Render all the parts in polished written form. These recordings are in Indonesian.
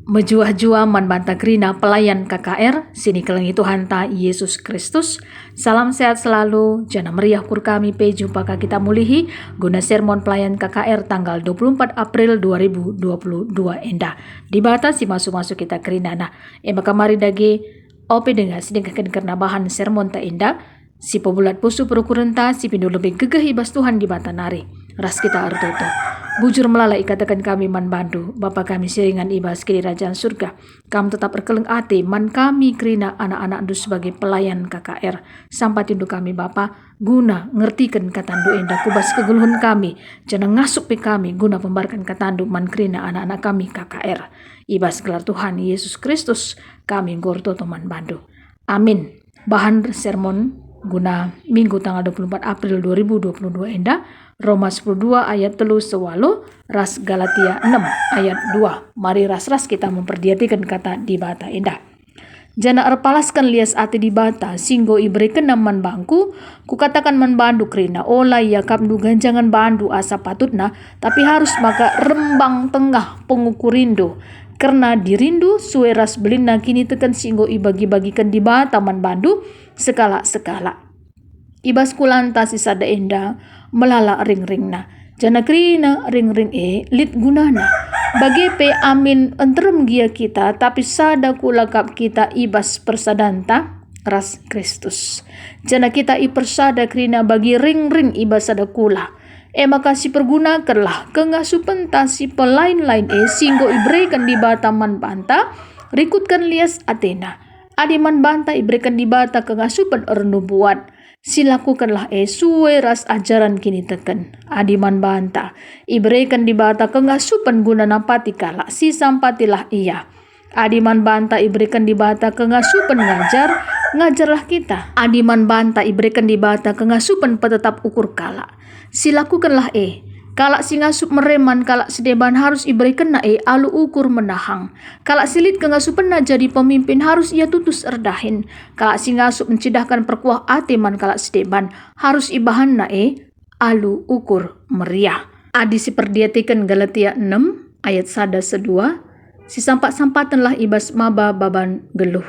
Menjua-jua manbanta krina pelayan KKR, sini kelengi Tuhan ta Yesus Kristus. Salam sehat selalu, jana meriah kur kami pe jumpa kita mulihi guna sermon pelayan KKR tanggal 24 April 2022 endah. Dibatasi masuk-masuk kita krina nah. Ema kamari dage ope dengar sedengkakan karena bahan sermon ta endah. Si pebulat pusu prokurenta si pindu lebih gegeh ibas Tuhan di bata nari. Ras kita artoto. Bujur melalai katakan kami man bandu, Bapa kami seringan ibas ke kerajaan surga. Kami tetap berkeleng ati, man kami kerina anak-anak du sebagai pelayan KKR. Sampai tindu kami Bapa, guna ngertikan katandu endah kubas kegeluhan kami. Jangan ngasuk pe kami, guna pembarkan katandu man kerina anak-anak kami KKR. Ibas gelar Tuhan Yesus Kristus, kami gorto man bandu. Amin. Bahan sermon guna Minggu tanggal 24 April 2022 endah. Roma 10:2 ayat 3 sewalo, ras Galatia 6 ayat 2. Mari ras-ras kita memperdiatikan kata di bata endah. Jana erpalaskan lias ati di bata, singgo iberikan man bangku, ku katakan man bandu krina, ola yakap du ganjangan bandu asa patutna, tapi harus maka rembang tengah pengukurindo. Karena dirindu sueras belina kini tekan singgo ibagi-bagikan di bata man bandu sekala-sekala. Ibas kulanta si sada enda melala ring-ring na. Jana krina ring-ring lit gunana. Bagi pe amin entrem gia kita tapi sada kulakap kita ibas persadanta ras Kristus. Jana kita ipersada krina bagi ring-ring ibas sada kula. Maka si pergunakanlah kengasupan si pelain-lain singgo ibrekan di bata man banta rikutkan lias Athena. Adi man banta ibrekan di bata kengasupan ernubuat. Silakukanlah suwe ras ajaran kini teken. Adi man banta iberikan di bata kengasupan guna napati kala si sampatilah ia. Adi man banta iberikan di bata kengasupan ngajarlah kita. Adi man banta iberikan di bata kengasupan petetap ukur kala. Silakukanlah kalak si ngasup mereman, kalak sedeban harus iberikan na alu ukur menahang. Kalak silit kengasupan na jadi pemimpin harus ia tutus erdahin. Kalak si ngasup mencidahkan perkuah ateman kalak sedeban harus ibahan na alu ukur meriah. Adi si perdiatikan Galatia 6 ayat 1-2. Si sampat-sampatanlah ibas maba baban geluh.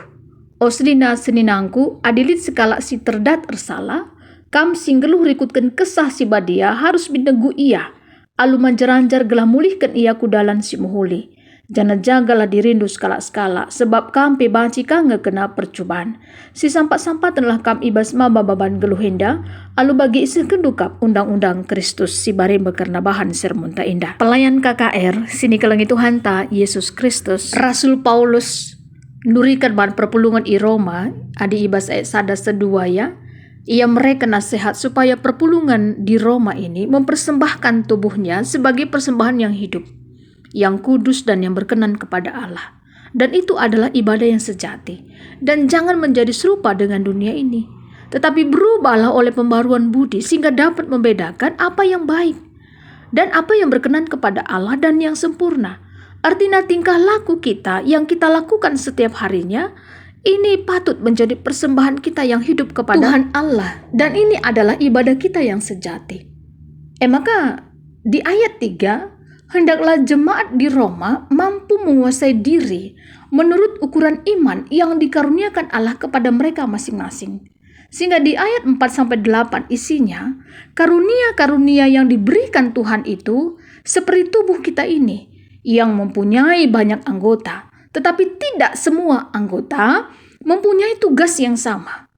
Oslina seninangku adilit sekalak si terdat ersala. Kam singgeluh rikutkan kesah si badia harus binegu ia. Alu manjaranjar gelah mulihkan ia kudalan si muhuli. Jana jagalah dirindu skala-skala sebab kam pe banci kanga kena percubaan. Si sampat-sampatanlah kam ibas maba baban geluh henda. Alu bagi isi kedukap undang-undang Kristus si bare bekarna bahan sermon ta indah. Pelayan KKR sini kelengi Tuhan ta Yesus Kristus. Rasul Paulus nurikan bahan perpulungan i Roma adi ibas ayat 1-2 ya. Ia mereka nasihat supaya perpulungan di Roma ini mempersembahkan tubuhnya sebagai persembahan yang hidup, yang kudus dan yang berkenan kepada Allah. Dan itu adalah ibadah yang sejati. Dan jangan menjadi serupa dengan dunia ini. Tetapi berubahlah oleh pembaruan budi sehingga dapat membedakan apa yang baik dan apa yang berkenan kepada Allah dan yang sempurna. Artinya tingkah laku kita yang kita lakukan setiap harinya ini patut menjadi persembahan kita yang hidup kepada Tuhan Allah. Dan ini adalah ibadah kita yang sejati. Maka di ayat 3, hendaklah jemaat di Roma mampu menguasai diri menurut ukuran iman yang dikaruniakan Allah kepada mereka masing-masing. Sehingga di ayat 4-8 isinya, karunia-karunia yang diberikan Tuhan itu seperti tubuh kita ini yang mempunyai banyak anggota. Tetapi tidak semua anggota mempunyai tugas yang sama.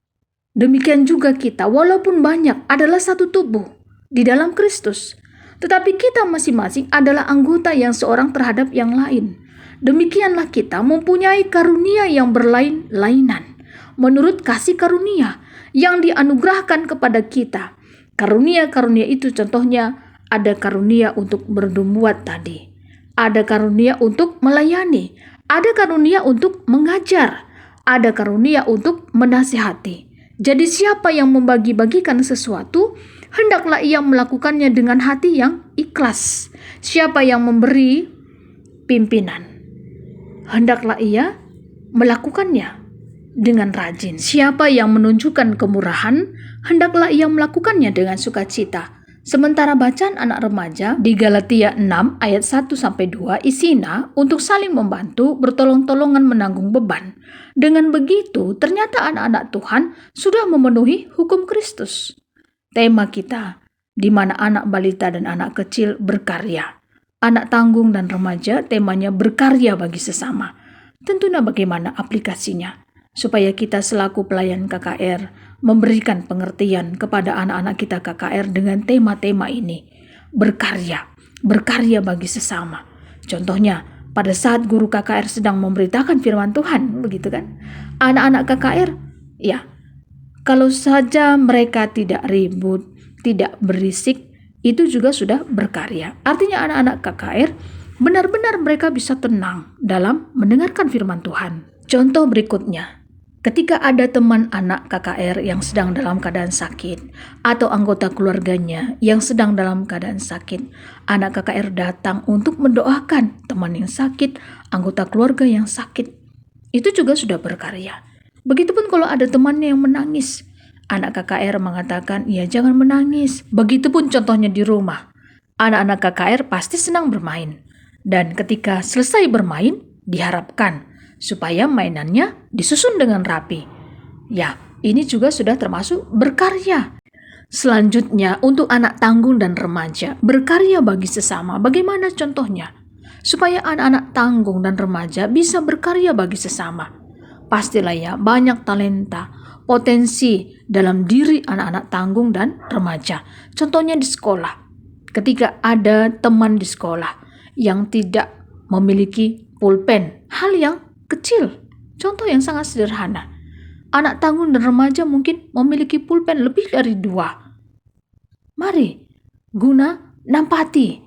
Demikian juga kita, walaupun banyak, adalah satu tubuh di dalam Kristus. Tetapi kita masing-masing adalah anggota yang seorang terhadap yang lain. Demikianlah kita mempunyai karunia yang berlain-lainan menurut kasih karunia yang dianugerahkan kepada kita. Karunia-karunia itu contohnya ada karunia untuk bernubuat tadi. Ada karunia untuk melayani. Ada karunia untuk mengajar, ada karunia untuk menasihati. Jadi siapa yang membagi-bagikan sesuatu, hendaklah ia melakukannya dengan hati yang ikhlas. Siapa yang memberi pimpinan, hendaklah ia melakukannya dengan rajin. Siapa yang menunjukkan kemurahan, hendaklah ia melakukannya dengan sukacita. Sementara bacaan anak remaja di Galatia 6 ayat 1-2 isina untuk saling membantu, bertolong-tolongan menanggung beban. Dengan begitu, ternyata anak-anak Tuhan sudah memenuhi hukum Kristus. Tema kita, di mana anak balita dan anak kecil berkarya. Anak tanggung dan remaja temanya berkarya bagi sesama. Tentunya bagaimana aplikasinya, supaya kita selaku pelayan KKR memberikan pengertian kepada anak-anak kita KKR dengan tema-tema ini. Berkarya bagi sesama. Contohnya, pada saat guru KKR sedang memberitakan firman Tuhan, begitu kan? Anak-anak KKR, ya, kalau saja mereka tidak ribut, tidak berisik, itu juga sudah berkarya. Artinya anak-anak KKR benar-benar mereka bisa tenang dalam mendengarkan firman Tuhan. Contoh berikutnya, ketika ada teman anak KKR yang sedang dalam keadaan sakit atau anggota keluarganya yang sedang dalam keadaan sakit, anak KKR datang untuk mendoakan teman yang sakit, anggota keluarga yang sakit. Itu juga sudah berkarya. Begitupun kalau ada temannya yang menangis, anak KKR mengatakan, "Ya, jangan menangis." Begitupun contohnya di rumah. Anak-anak KKR pasti senang bermain. Dan ketika selesai bermain, diharapkan supaya mainannya disusun dengan rapi. Ya, ini juga sudah termasuk berkarya. Selanjutnya, untuk anak tanggung dan remaja, berkarya bagi sesama. Bagaimana contohnya? Supaya anak-anak tanggung dan remaja bisa berkarya bagi sesama. Pastilah ya, banyak talenta, potensi dalam diri anak-anak tanggung dan remaja. Contohnya di sekolah. Ketika ada teman di sekolah yang tidak memiliki pulpen, hal yang kecil, contoh yang sangat sederhana. Anak tanggung dan remaja mungkin memiliki pulpen lebih dari 2. Mari guna nampati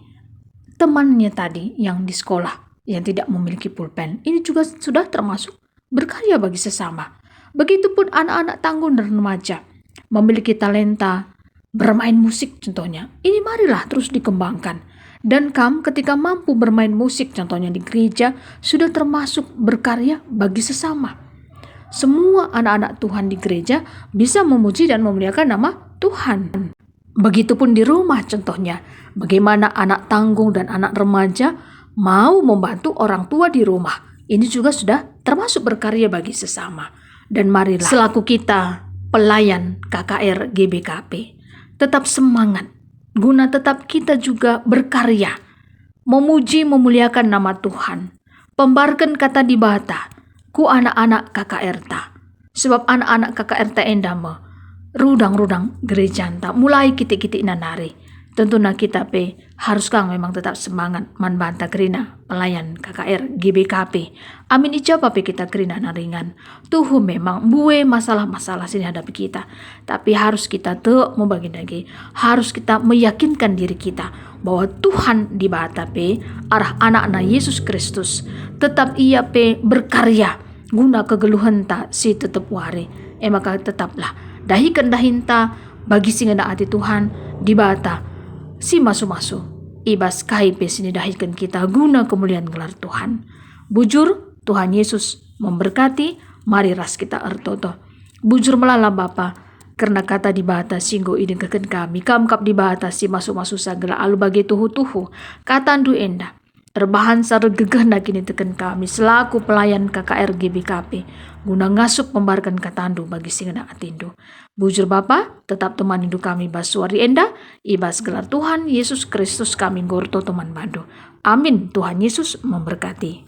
temannya tadi yang di sekolah yang tidak memiliki pulpen. Ini juga sudah termasuk berkarya bagi sesama. Begitupun anak-anak tanggung dan remaja memiliki talenta bermain musik contohnya. Ini marilah terus dikembangkan. Dan ketika mampu bermain musik contohnya di gereja, sudah termasuk berkarya bagi sesama. Semua anak-anak Tuhan di gereja bisa memuji dan memuliakan nama Tuhan. Begitupun di rumah contohnya, bagaimana anak tanggung dan anak remaja mau membantu orang tua di rumah. Ini juga sudah termasuk berkarya bagi sesama. Dan marilah selaku kita pelayan KKR GBKP tetap semangat, guna tetap kita juga berkarya, memuji memuliakan nama Tuhan. Pembarkan kata di bata, ku anak-anak KKR ta. Sebab anak-anak KKR ta endama, rudang-rudang gereja ta, mulai kitik-kitik nanari. Tentunya kita harus memang tetap semangat manbanta kerina pelayan KKR GBKP. Amin ijabah kita kerina naringan. Tuh memang buwe masalah-masalah sini hadapi kita. Tapi harus kita membagi lagi. Harus kita meyakinkan diri kita bahwa Tuhan di bata arah anak-anak Yesus Kristus. Tetap ia berkarya guna kegeluhan ta si tetap wari. Maka tetaplah dahikan dahinta bagi singena hati Tuhan di bata. Si masu-masu, ibas kaipe sini dahikan kita guna kemuliaan gelar Tuhan. Bujur, Tuhan Yesus memberkati, mari ras kita ertoto. Bujur melala Bapa, karena kata di bata singgo idin keken kami, kamkap di bata si masu-masu sagala alu bagi tuhu-tuhu, katandu enda. Terbahan sarut gegah kini teken kami selaku pelayan KKR GBKP guna ngasup membarkan katandu bagi singena atindu. Bujur Bapa, tetap teman hidup kami basuari enda, ibas gelar Tuhan Yesus Kristus kami gorto teman bandu. Amin. Tuhan Yesus memberkati.